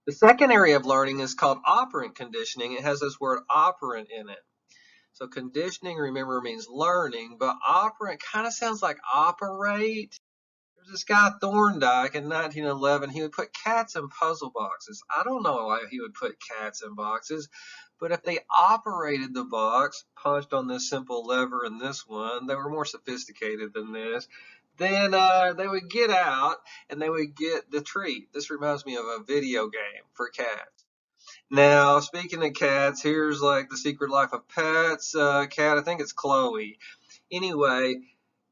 The second area of learning is called operant conditioning. It has this word operant in it. So conditioning, remember, means learning, but operant kind of sounds like operate. There's this guy Thorndike in 1911. He would put cats in puzzle boxes. I don't know why he would put cats in boxes, but if they operated the box, punched on this simple lever and this one, they were more sophisticated than this, then they would get out and they would get the treat. This reminds me of a video game for cats. Now, speaking of cats, here's like The Secret Life of Pets. Cat, I think it's Chloe. Anyway,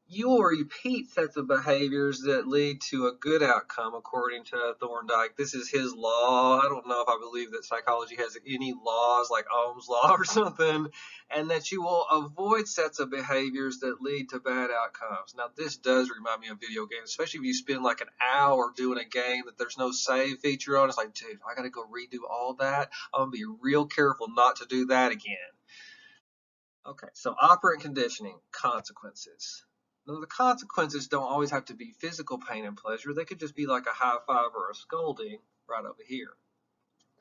you will repeat sets of behaviors that lead to a good outcome, according to Thorndike. This is his law. I don't know if I believe that psychology has any laws like Ohm's law or something, and that you will avoid sets of behaviors that lead to bad outcomes. Now, this does remind me of video games, especially if you spend like an hour doing a game that there's no save feature on. It's like, dude, I got to go redo all that. I'm going to be real careful not to do that again. Okay, so operant conditioning, consequences. Now, the consequences don't always have to be physical pain and pleasure. They could just be like a high five or a scolding right over here.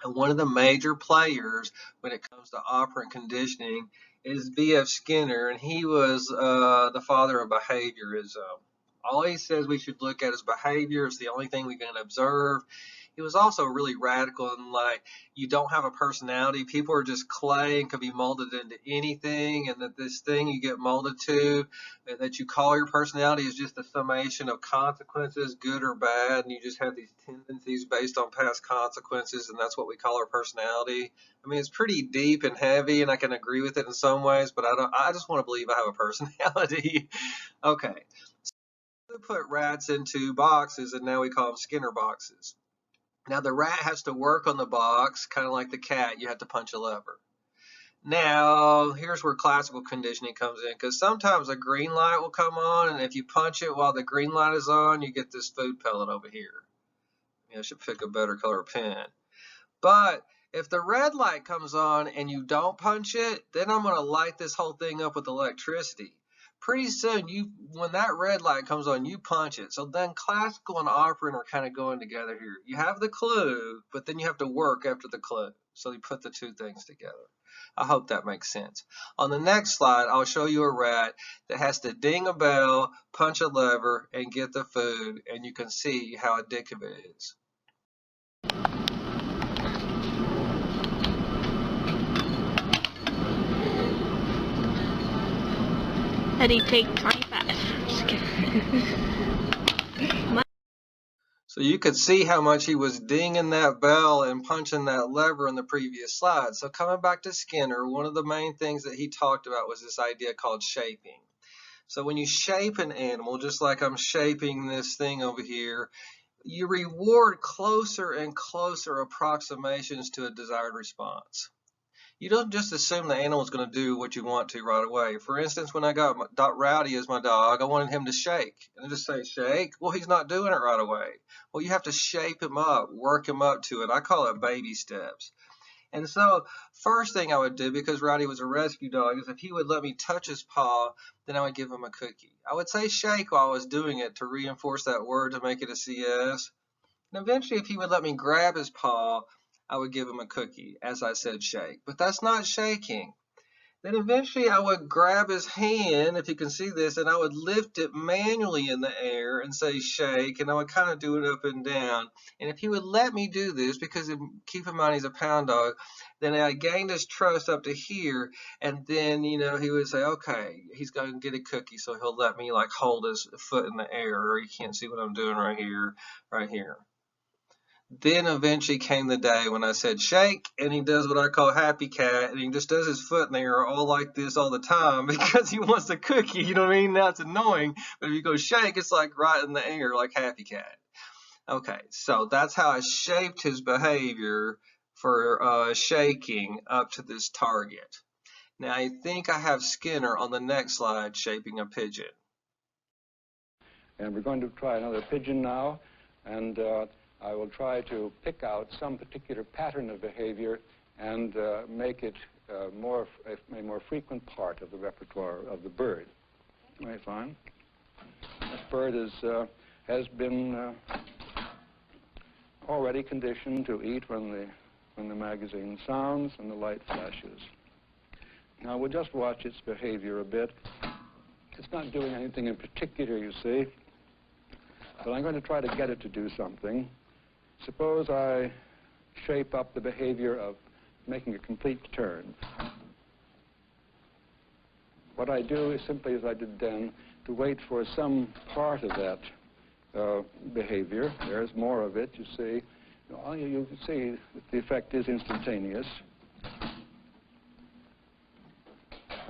And one of the major players when it comes to operant conditioning is B.F. Skinner, and he was the father of behaviorism. All he says we should look at is behavior. It's the only thing we can observe. He was also really radical and like, you don't have a personality. People are just clay and could be molded into anything, and that this thing you get molded to, that you call your personality, is just a summation of consequences, good or bad, and you just have these tendencies based on past consequences, and that's what we call our personality. I mean, it's pretty deep and heavy, and I can agree with it in some ways, but I just want to believe I have a personality. Okay. So we put rats into boxes, and now we call them Skinner boxes. Now, the rat has to work on the box, kind of like the cat. You have to punch a lever. Now, here's where classical conditioning comes in, because sometimes a green light will come on, and if you punch it while the green light is on, you get this food pellet over here. I should pick a better color pen. But if the red light comes on and you don't punch it, then I'm going to light this whole thing up with electricity. Pretty soon, when that red light comes on, you punch it. So then classical and operant are kind of going together here. You have the clue, but then you have to work after the clue. So you put the two things together. I hope that makes sense. On the next slide, I'll show you a rat that has to ding a bell, punch a lever, and get the food, and you can see how addictive it is. Eddie, take 25. Just kidding. So you could see how much he was dinging that bell and punching that lever in the previous slide. So coming back to Skinner, one of the main things that he talked about was this idea called shaping. So when you shape an animal, just like I'm shaping this thing over here, you reward closer and closer approximations to a desired response. You don't just assume the animal is going to do what you want to right away. For instance, when I got Rowdy as my dog, I wanted him to shake. And I just say, shake? Well, he's not doing it right away. Well, you have to shape him up, work him up to it. I call it baby steps. And so first thing I would do, because Rowdy was a rescue dog, is if he would let me touch his paw, then I would give him a cookie. I would say shake while I was doing it to reinforce that word to make it a CS. And eventually, if he would let me grab his paw, I would give him a cookie, as I said shake. But that's not shaking. Then eventually I would grab his hand, if you can see this, and I would lift it manually in the air and say shake, and I would kind of do it up and down. And if he would let me do this, because keep in mind he's a pound dog, then I gained his trust up to here, and then, he would say, okay, he's going to get a cookie, so he'll let me like hold his foot in the air, or you can't see what I'm doing right here, right here. Then eventually came the day when I said shake, and he does what I call happy cat, and he just does his foot in the air all like this all the time because he wants a cookie, you know what I mean? Now it's annoying, but if you go shake, it's like right in the air like happy cat. Okay, so that's how I shaped his behavior for shaking up to this target. Now I think I have Skinner on the next slide shaping a pigeon. And we're going to try another pigeon now, and I will try to pick out some particular pattern of behavior and make it a more frequent part of the repertoire of the bird. Very fine. This bird has been already conditioned to eat when the magazine sounds and the light flashes. Now we'll just watch its behavior a bit. It's not doing anything in particular, you see, but I'm going to try to get it to do something. Suppose I shape up the behavior of making a complete turn. What I do is simply, as I did then, to wait for some part of that behavior. There's more of it, you see. You can see that the effect is instantaneous.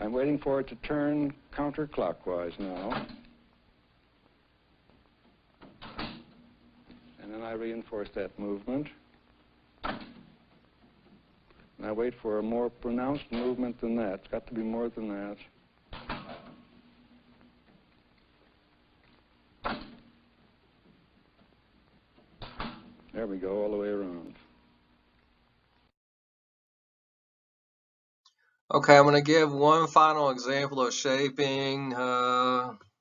I'm waiting for it to turn counterclockwise now. And then I reinforce that movement. And I wait for a more pronounced movement than that. It's got to be more than that. There we go, all the way around. Okay, I'm going to give one final example of shaping.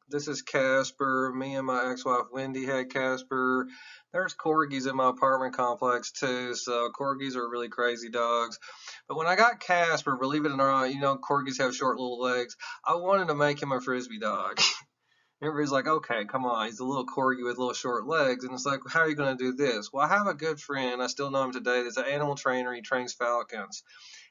This is Casper. Me and my ex-wife Wendy had Casper. There's corgis in my apartment complex too, so corgis are really crazy dogs. But when I got Casper, believe it or not, you know, corgis have short little legs. I wanted to make him a frisbee dog. Everybody's like, okay, come on, he's a little corgi with little short legs. And it's like, how are you going to do this? Well, I have a good friend, I still know him today, that's an animal trainer. He trains falcons.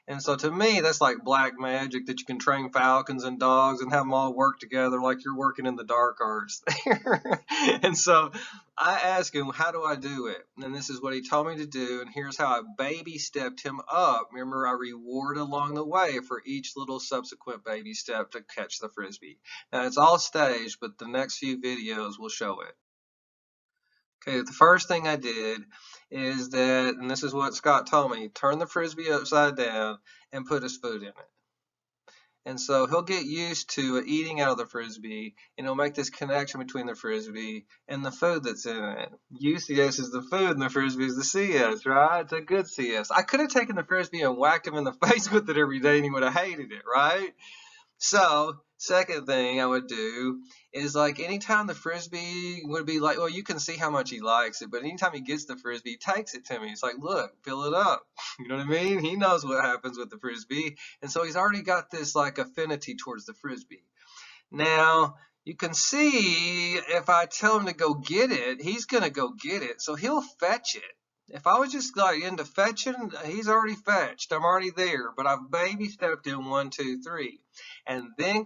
And so to me, that's like black magic, that you can train falcons and dogs and have them all work together like you're working in the dark arts there. And so I asked him, how do I do it? And this is what he told me to do. And here's how I baby stepped him up. Remember, I reward along the way for each little subsequent baby step to catch the frisbee. Now, it's all staged, but the next few videos will show it. Okay, the first thing I did is that, and this is what Scott told me, turn the frisbee upside down and put his food in it. And so he'll get used to eating out of the frisbee, and he'll make this connection between the frisbee and the food that's in it. UCS is the food, and the frisbee is the CS, right? It's a good CS. I could have taken the frisbee and whacked him in the face with it every day, and he would have hated it, right? So, second thing I would do is, like, anytime the frisbee would be like, well, you can see how much he likes it, but anytime he gets the frisbee, he takes it to me. It's like, look, fill it up. You know what I mean? He knows what happens with the frisbee. And so he's already got this, like, affinity towards the frisbee. Now, you can see if I tell him to go get it, he's going to go get it. So he'll fetch it. If I was just like into fetching, he's already fetched. I'm already there. But I've baby stepped in 1, 2, 3. And then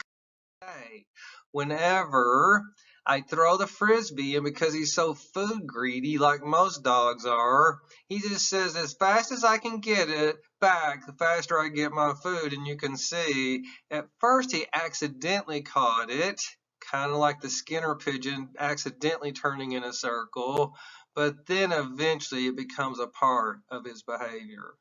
whenever I throw the frisbee, and because he's so food greedy, like most dogs are, he just says, as fast as I can get it back, the faster I get my food. And you can see, at first he accidentally caught it, kind of like the Skinner pigeon accidentally turning in a circle, but then eventually it becomes a part of his behavior.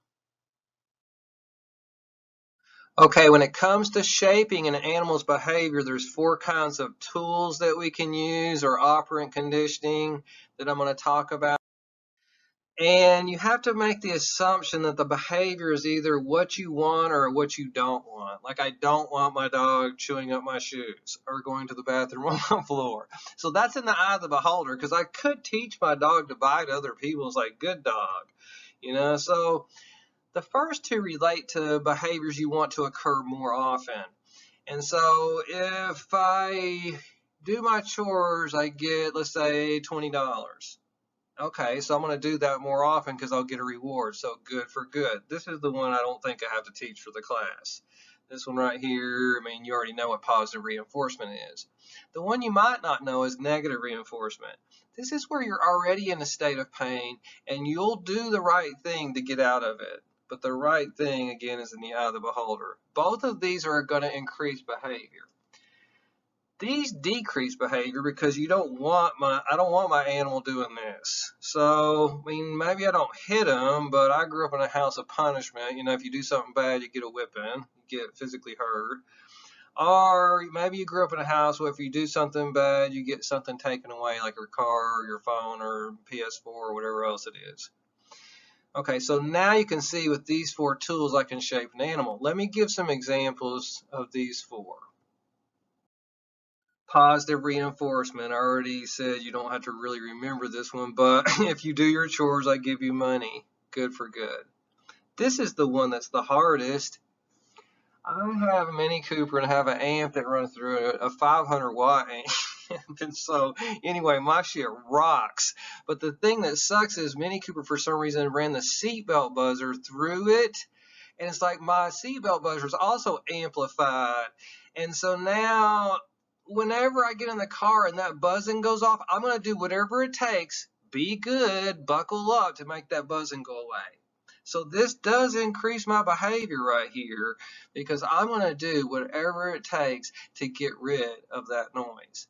Okay, when it comes to shaping an animal's behavior, there's 4 kinds of tools that we can use, or operant conditioning, that I'm going to talk about. And you have to make the assumption that the behavior is either what you want or what you don't want. Like, I don't want my dog chewing up my shoes or going to the bathroom on my floor. So that's in the eye of the beholder, because I could teach my dog to bite other people's, like, good dog, you know. So the first 2 relate to behaviors you want to occur more often. And so if I do my chores, I get, let's say, $20. Okay, so I'm going to do that more often because I'll get a reward. So good for good. This is the one I don't think I have to teach for the class. This one right here, I mean, you already know what positive reinforcement is. The one you might not know is negative reinforcement. This is where you're already in a state of pain and you'll do the right thing to get out of it. But the right thing, again, is in the eye of the beholder. Both of these are going to increase behavior. These decrease behavior because I don't want my animal doing this. So, I mean, maybe I don't hit them, but I grew up in a house of punishment. You know, if you do something bad, you get a whipping, you get physically hurt. Or maybe you grew up in a house where if you do something bad, you get something taken away, like your car or your phone or PS4 or whatever else it is. Okay, so now you can see with these 4 tools I can shape an animal. Let me give some examples of these 4. Positive reinforcement. I already said you don't have to really remember this one, but if you do your chores, I give you money. Good for good. This is the one that's the hardest. I have a Mini Cooper and I have an amp that runs through it, a 500 watt amp. And so anyway, my shit rocks. But the thing that sucks is Mini Cooper for some reason ran the seatbelt buzzer through it. And it's like my seatbelt buzzer is also amplified. And so now whenever I get in the car and that buzzing goes off, I'm going to do whatever it takes, be good, buckle up to make that buzzing go away. So this does increase my behavior right here because I'm going to do whatever it takes to get rid of that noise.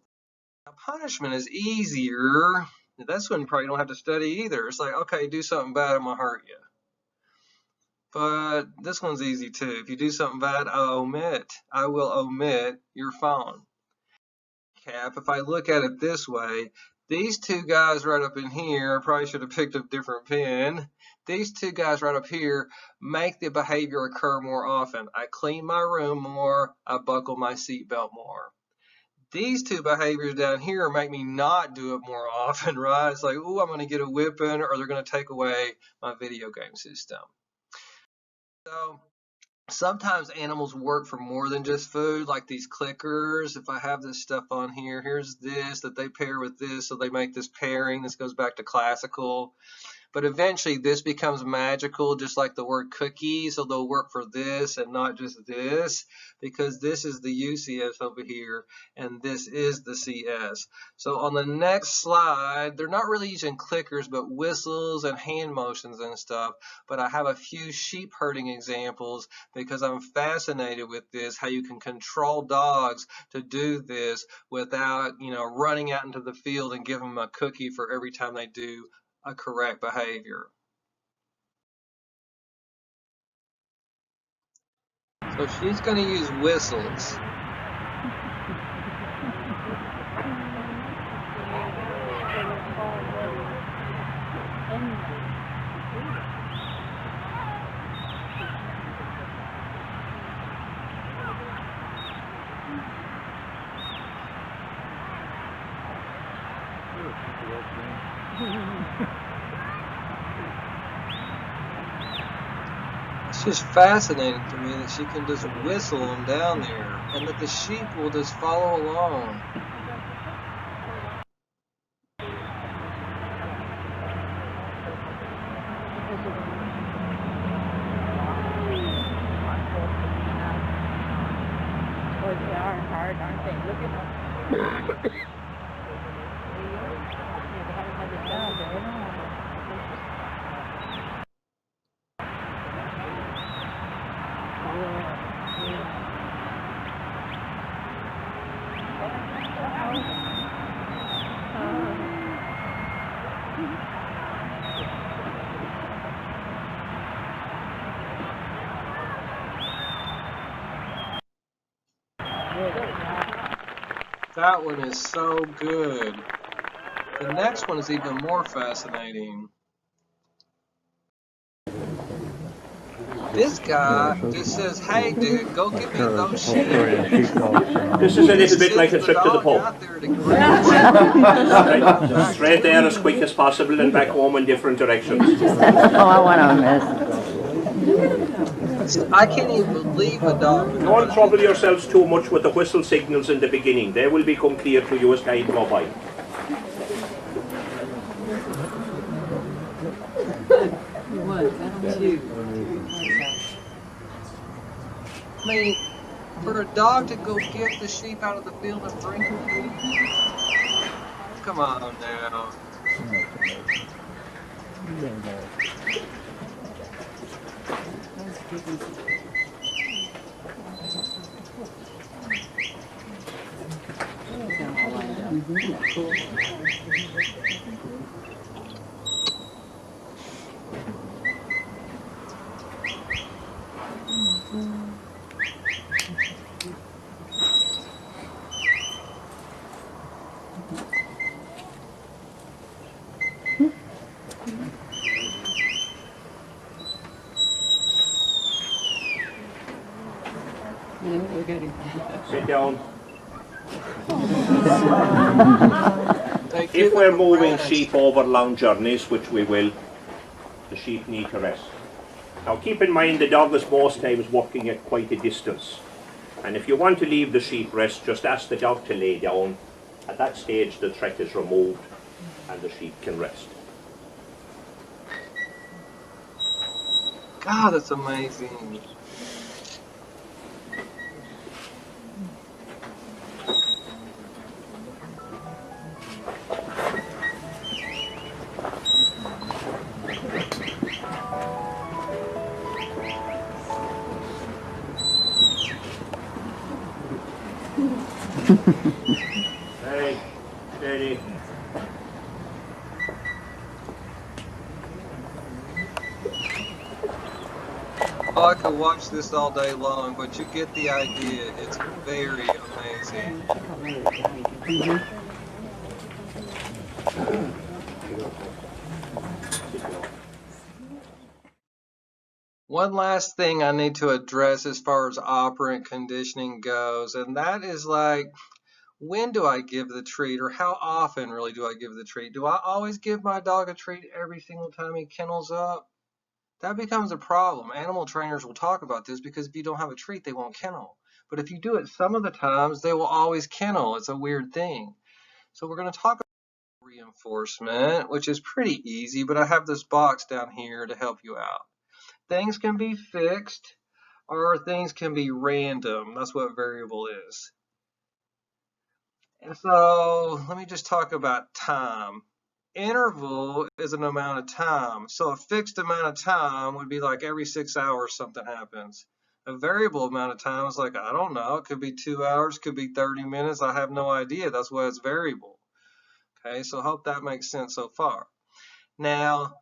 Now, punishment is easier. That's when you probably don't have to study either. It's like, okay, do something bad, I'm going to hurt you. But this one's easy too. If you do something bad, I will omit your phone. If I look at it this way, these two guys right up in here, I probably should have picked a different pen. These two guys right up here make the behavior occur more often. I clean my room more, I buckle my seatbelt more. These two behaviors down here make me not do it more often, right? It's like, ooh, I'm going to get a whipping, or they're going to take away my video game system. So sometimes animals work for more than just food, like these clickers. If I have this stuff on here, here's this that they pair with this, so they make this pairing. This goes back to classical. But eventually this becomes magical, just like the word cookie, so they'll work for this and not just this, because this is the UCS over here, and this is the CS. So on the next slide, they're not really using clickers, but whistles and hand motions and stuff, but I have a few sheep herding examples because I'm fascinated with this, how you can control dogs to do this without, running out into the field and give them a cookie for every time they do a correct behavior. So she's going to use whistles. It's just fascinating to me that she can just whistle them down there and that the sheep will just follow along. Boy, they are hard, aren't they? Look at them. That one is so good. The next one is even more fascinating. This guy just says, hey dude, go get me those sheep. This is a little bit like a trip to the pub. Straight there as quick as possible and back home in different directions. Oh, I went on this. I can't even believe the dog. Don't trouble yourselves too much with the whistle signals in the beginning. They will become clear to you as time go by. I mean, for a dog to go get the sheep out of the field and bring them, come on now. Sit down. If we're moving sheep over long journeys, which we will, the sheep need to rest. Now keep in mind the dog is most times working at quite a distance. And if you want to leave the sheep rest, just ask the dog to lay down. At that stage the threat is removed and the sheep can rest. God, that's amazing. Hey, steady. Oh, I could watch this all day long, but you get the idea. It's very amazing. One last thing I need to address as far as operant conditioning goes, and that is like, when do I give the treat, or how often really do I give the treat? Do I always give my dog a treat every single time he kennels up? That becomes a problem. Animal trainers will talk about this because if you don't have a treat, they won't kennel. But if you do it some of the times, they will always kennel. It's a weird thing. So we're going to talk about reinforcement, which is pretty easy, but I have this box down here to help you out. Things can be fixed or things can be random. That's what variable is. And so let me just talk about time. Interval is an amount of time. So a fixed amount of time would be like every 6 hours something happens. A variable amount of time is like, I don't know, it could be 2 hours, could be 30 minutes. I have no idea. That's why it's variable. Okay, so I hope that makes sense so far. Now,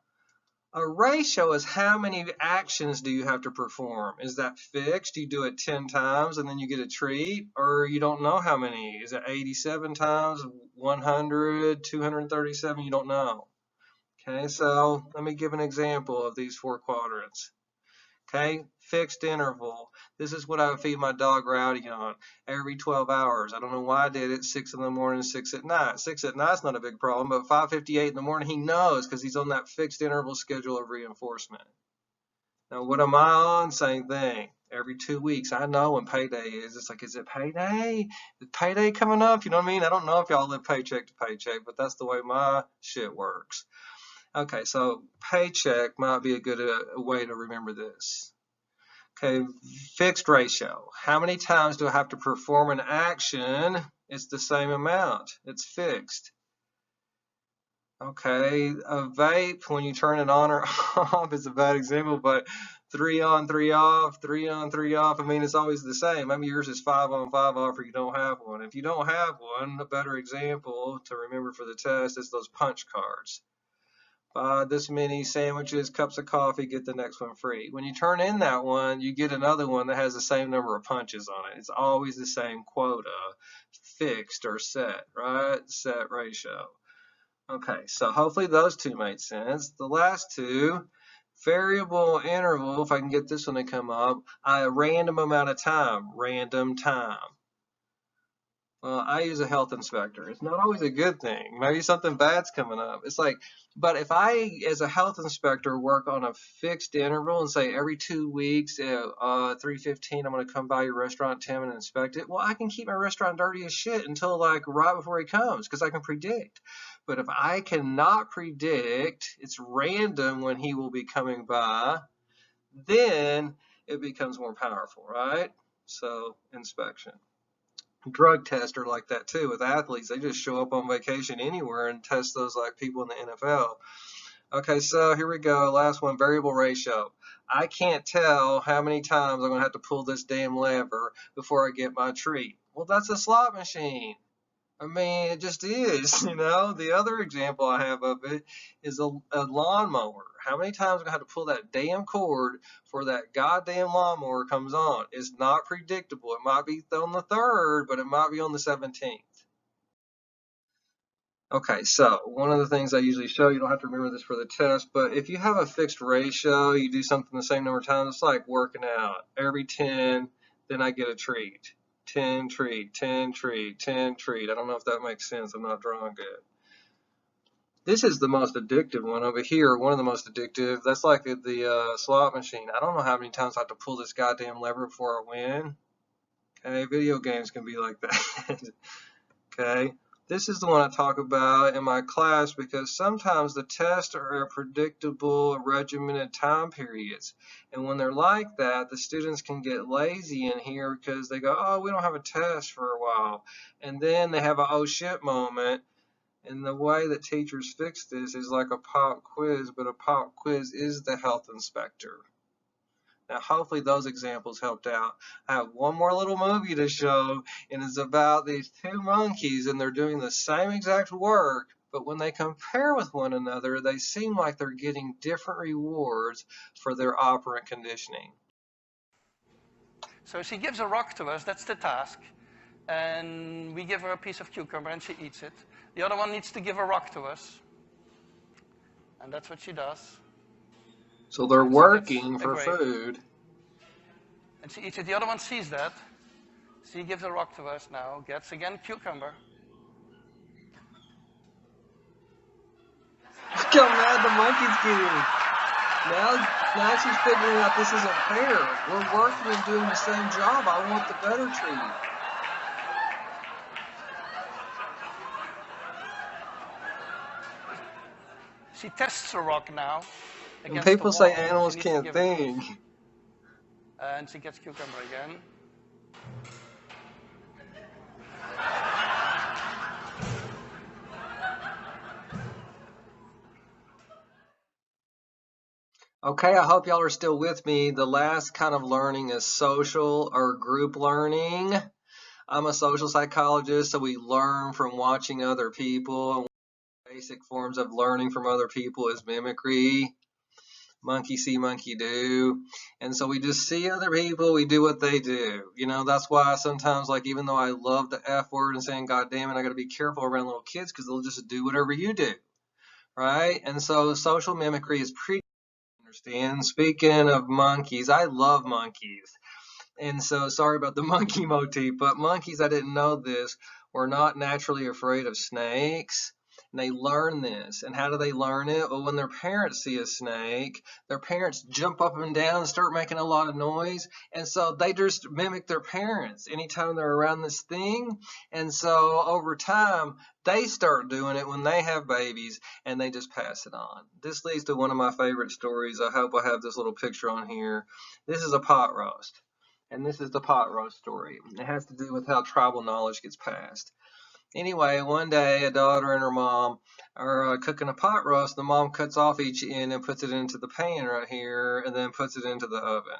a ratio is how many actions do you have to perform? Is that fixed? You do it 10 times and then you get a treat? Or you don't know how many? Is it 87 times, 100, 237? You don't know. Okay, so let me give an example of these 4 quadrants. Okay, fixed interval. This is what I would feed my dog Rowdy on every 12 hours. I don't know why I did it. 6 in the morning, 6 at night. 6 at night's not a big problem, but 5:58 in the morning, he knows because he's on that fixed interval schedule of reinforcement. Now, what am I on? Same thing. Every 2 weeks, I know when payday is. It's like, is it payday? Is payday coming up? You know what I mean? I don't know if y'all live paycheck to paycheck, but that's the way my shit works. Okay, so paycheck might be a good way to remember this. Okay, fixed ratio. How many times do I have to perform an action? It's the same amount. It's fixed. Okay, a vape, when you turn it on or off, is a bad example, but 3 on, 3 off, 3 on, 3 off. I mean, it's always the same. Maybe yours is 5 on, 5 off, or you don't have one. If you don't have one, a better example to remember for the test is those punch cards. Buy this many sandwiches, cups of coffee, get the next one free. When you turn in that one, you get another one that has the same number of punches on it. It's always the same quota, fixed or set, right? Set ratio. Okay, so hopefully those two made sense. The last two, variable interval, if I can get this one to come up, a random amount of time, random time. Well, I use a health inspector. It's not always a good thing. Maybe something bad's coming up. It's like, but if I, as a health inspector, work on a fixed interval and say every 2 weeks, 3:15, I'm going to come by your restaurant, Tim, and inspect it. Well, I can keep my restaurant dirty as shit until like right before he comes because I can predict. But if I cannot predict, it's random when he will be coming by, then it becomes more powerful, right? So inspection. Drug tests are like that too with athletes. They just show up on vacation anywhere and test those like people in the NFL. Okay, so here we go. Last one, variable ratio. I can't tell how many times I'm going to have to pull this damn lever before I get my treat. Well, that's a slot machine. I mean, it just is, you know. The other example I have of it is a lawnmower. How many times am I going to have to pull that damn cord for that goddamn lawnmower comes on? It's not predictable. It might be on the 3rd, but it might be on the 17th. Okay, so one of the things I usually show, you don't have to remember this for the test, but if you have a fixed ratio, you do something the same number of times, it's like working out. Every 10, then I get a treat. 10 treat, 10 treat, 10 treat. I don't know if that makes sense. I'm not drawing good. This is the most addictive one over here. One of the most addictive. That's like the slot machine. I don't know how many times I have to pull this goddamn lever before I win. Okay, video games can be like that. Okay, this is the one I talk about in my class because sometimes the tests are at predictable, regimented time periods. And when they're like that, the students can get lazy in here because they go, oh, we don't have a test for a while. And then they have a oh shit moment. And the way that teachers fix this is like a pop quiz, but a pop quiz is the health inspector. Now, hopefully those examples helped out. I have one more little movie to show, and it's about these two monkeys, and they're doing the same exact work, but when they compare with one another, they seem like they're getting different rewards for their operant conditioning. So she gives a rock to us, that's the task. And we give her a piece of cucumber and she eats it. The other one needs to give a rock to us. And that's what she does. So they're working for food. And she eats it. The other one sees that. She gives a rock to us now, gets again cucumber. Look how mad the monkey's getting. Now she's figuring out this isn't fair. We're working and doing the same job. I want the better treat. She tests a rock now. And people say animals can't think. And she gets cucumber again. Okay, I hope y'all are still with me. The last kind of learning is social or group learning. I'm a social psychologist, so we learn from watching other people. And basic forms of learning from other people is mimicry. Monkey see, monkey do. And so we just see other people, we do what they do. You know, that's why sometimes, like, even though I love the F word and saying, God damn it, I got to be careful around little kids because they'll just do whatever you do. Right? And so social mimicry is pretty understand. Speaking of monkeys, I love monkeys. And so sorry about the monkey motif, but monkeys, I didn't know this, were not naturally afraid of snakes. And they learn this. And how do they learn it? Well, when their parents see a snake, their parents jump up and down and start making a lot of noise. And so they just mimic their parents anytime they're around this thing. And so over time, they start doing it when they have babies, and they just pass it on. This leads to one of my favorite stories. I hope I have this little picture on here. This is a pot roast. And this is the pot roast story. It has to do with how tribal knowledge gets passed. Anyway, one day a daughter and her mom are cooking a pot roast. The mom cuts off each end and puts it into the pan right here and then puts it into the oven.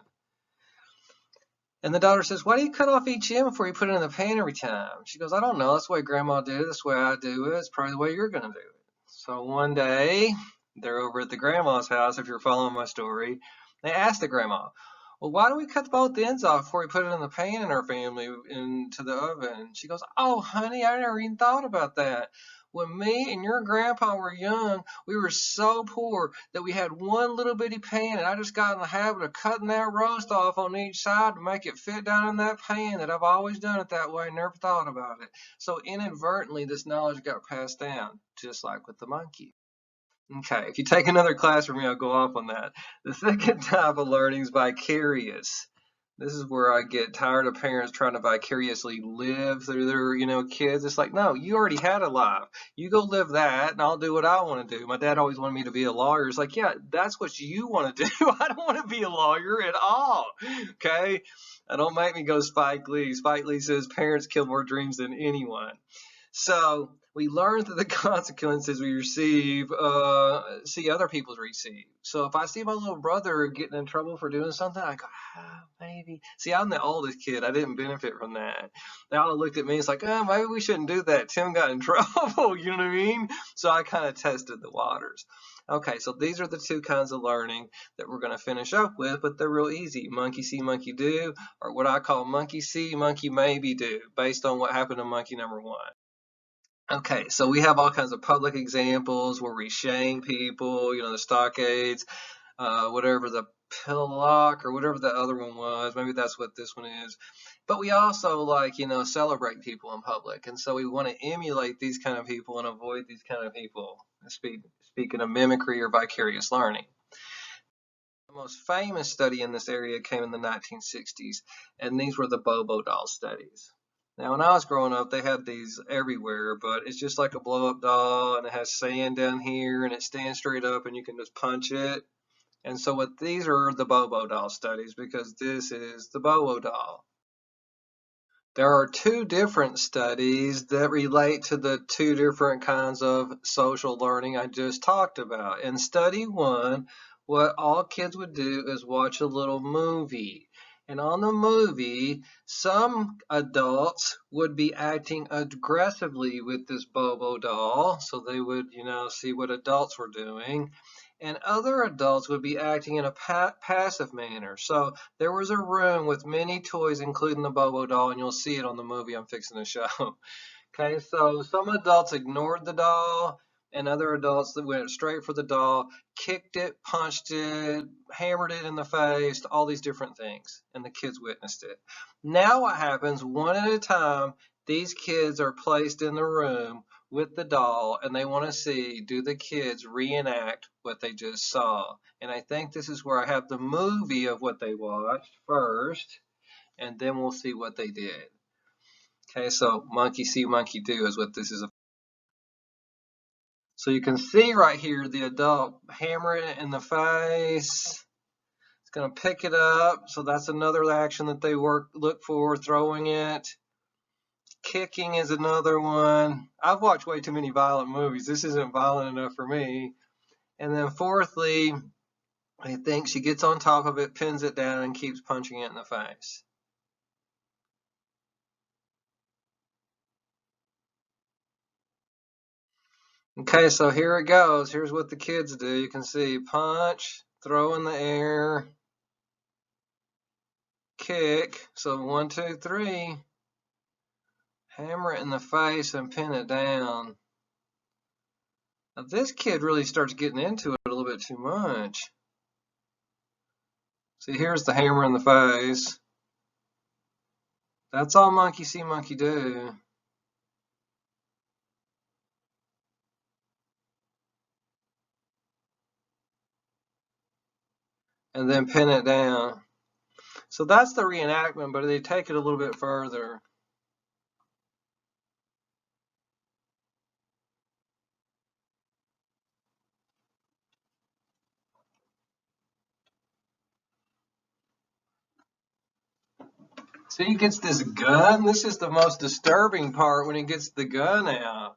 And the daughter says, why do you cut off each end before you put it in the pan every time? She goes, I don't know. That's the way Grandma did it. That's the way I do it. It's probably the way you're going to do it. So one day, they're over at the grandma's house, if you're following my story. They asked the grandma, well, why do we cut both ends off before we put it in the pan in our family into the oven? She goes, oh, honey, I never even thought about that. When me and your grandpa were young, we were so poor that we had one little bitty pan, and I just got in the habit of cutting that roast off on each side to make it fit down in that pan, that I've always done it that way, never thought about it. So inadvertently, this knowledge got passed down, just like with the monkey. Okay, if you take another class from me, I'll go off on that. The second type of learning is vicarious. This is where I get tired of parents trying to vicariously live through their, kids. It's like, no, you already had a life. You go live that, and I'll do what I want to do. My dad always wanted me to be a lawyer. It's like, yeah, that's what you want to do. I don't want to be a lawyer at all. Okay? Don't make me go Spike Lee. Spike Lee says parents kill more dreams than anyone. So we learn through the consequences we see other people receive. So if I see my little brother getting in trouble for doing something, I go, maybe. See, I'm the oldest kid. I didn't benefit from that. They all looked at me. It's like, maybe we shouldn't do that. Tim got in trouble. You know what I mean? So I kind of tested the waters. Okay, so these are the two kinds of learning that we're going to finish up with, but they're real easy. Monkey see, monkey do, or what I call monkey see, monkey maybe do, based on what happened to monkey number one. Okay, so we have all kinds of public examples where we shame people, the stockades, whatever the pillock or whatever the other one was. Maybe that's what this one is. But we also like, celebrate people in public. And so we want to emulate these kind of people and avoid these kind of people. Speaking of mimicry or vicarious learning. The most famous study in this area came in the 1960s, and these were the Bobo doll studies. Now, when I was growing up, they had these everywhere, but it's just like a blow-up doll, and it has sand down here, and it stands straight up, and you can just punch it. And so these are the Bobo doll studies, because this is the Bobo doll. There are two different studies that relate to the two different kinds of social learning I just talked about. In study one, what all kids would do is watch a little movie. And on the movie, some adults would be acting aggressively with this Bobo doll. So they would, see what adults were doing. And other adults would be acting in a passive manner. So there was a room with many toys, including the Bobo doll, and you'll see it on the movie I'm fixing to show. Okay, so some adults ignored the doll, and other adults that went straight for the doll, kicked it, punched it, hammered it in the face, all these different things, and the kids witnessed it. Now what happens, one at a time, these kids are placed in the room with the doll, and they want to see, do the kids reenact what they just saw? And I think this is where I have the movie of what they watched first, and then we'll see what they did. Okay, so monkey see, monkey do is what this is. So you can see right here the adult hammering it in the face. It's going to pick it up, so that's another action that they look for, throwing it. Kicking is another one. I've watched way too many violent movies. This isn't violent enough for me. And then fourthly, I think she gets on top of it, pins it down, and keeps punching it in the face. Okay, so here it goes. Here's what the kids do. You can see punch, throw in the air, kick. So 1, 2, 3. Hammer it in the face and pin it down. Now this kid really starts getting into it a little bit too much. See, here's the hammer in the face. That's all monkey see, monkey do. And then pin it down. So that's the reenactment, but they take it a little bit further. See, he gets this gun. This is the most disturbing part, when he gets the gun out.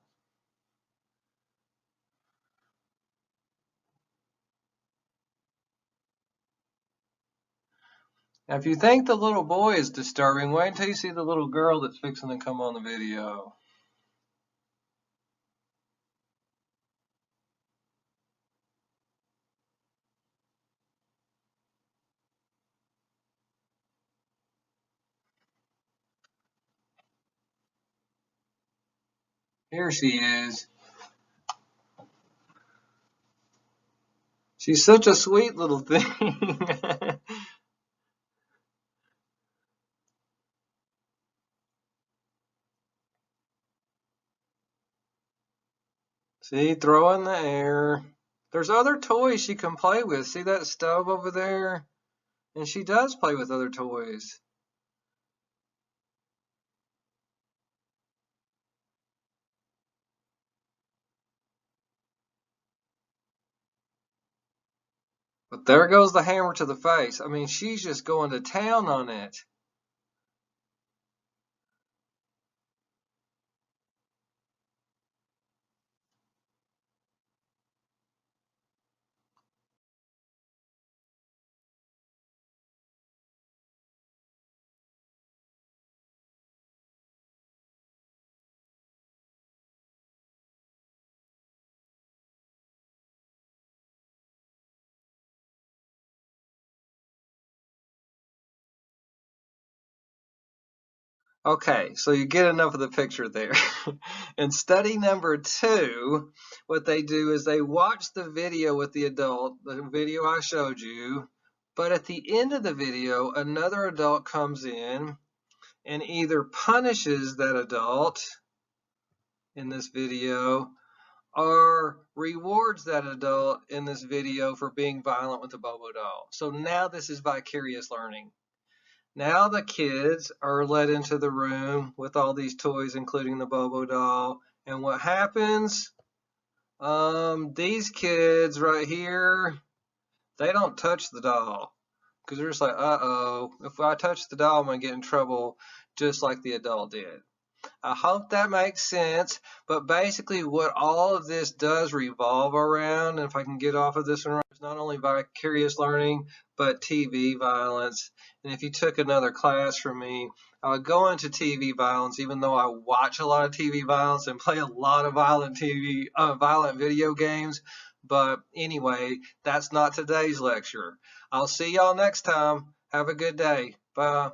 Now, if you think the little boy is disturbing, wait until you see the little girl that's fixing to come on the video. Here she is. She's such a sweet little thing. See, throw in the air. There's other toys she can play with. See that stove over there? And she does play with other toys. But there goes the hammer to the face. I mean, she's just going to town on it. Okay, so you get enough of the picture there. In study number 2, what they do is they watch the video with the adult, the video I showed you, but at the end of the video, another adult comes in and either punishes that adult in this video or rewards that adult in this video for being violent with the Bobo doll. So now this is vicarious learning. Now the kids are led into the room with all these toys, including the Bobo doll. And what happens? These kids right here, they don't touch the doll because they're just like, uh-oh, if I touch the doll, I'm going to get in trouble just like the adult did. I hope that makes sense, but basically what all of this does revolve around, and if I can get off of this one, is not only vicarious learning, but TV violence. And if you took another class from me, I would go into TV violence, even though I watch a lot of TV violence and play a lot of violent video games. But anyway, that's not today's lecture. I'll see y'all next time. Have a good day. Bye.